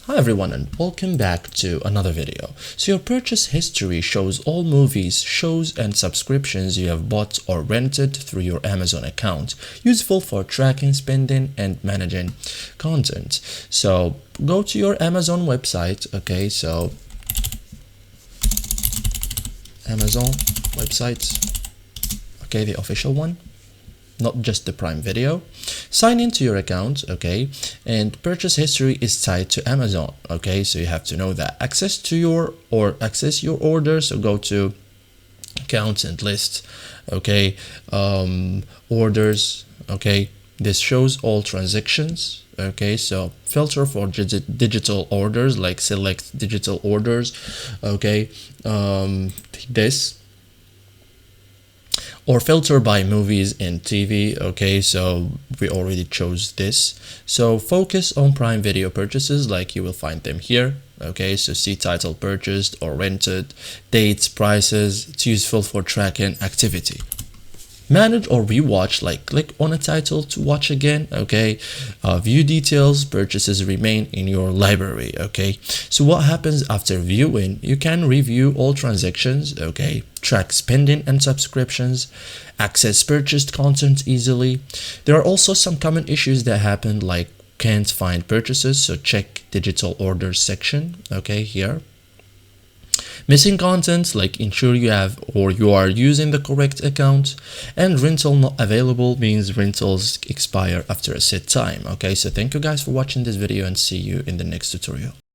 Hi everyone and welcome back to another video. So your purchase history shows all movies, shows and subscriptions you have bought or rented through your Amazon account, useful for tracking spending and managing content. So go to your Amazon website, okay, so Amazon website, okay, the official one, not just the Prime Video. Sign into your account, okay, and purchase history is tied to Amazon, okay, so you have to know that. Access your orders, so go to accounts and list, okay, orders, okay, this shows all transactions, okay, so filter for digital orders, like select digital orders, okay, this, or filter by movies and TV, okay, so we already chose this. So focus on Prime Video purchases, like you will find them here, okay, so see title purchased or rented, dates, prices. It's useful for tracking activity. Manage or rewatch, like click on a title to watch again, okay. View details, purchases remain in your library, okay. So what happens after viewing? You can review all transactions, okay, track spending and subscriptions, access purchased content easily. There are also some common issues that happen, like can't find purchases, so check digital orders section, okay, here. Missing content, like ensure you have or you are using the correct account, and rental not available means rentals expire after a set time, okay. So thank you guys for watching this video and see you in the next tutorial.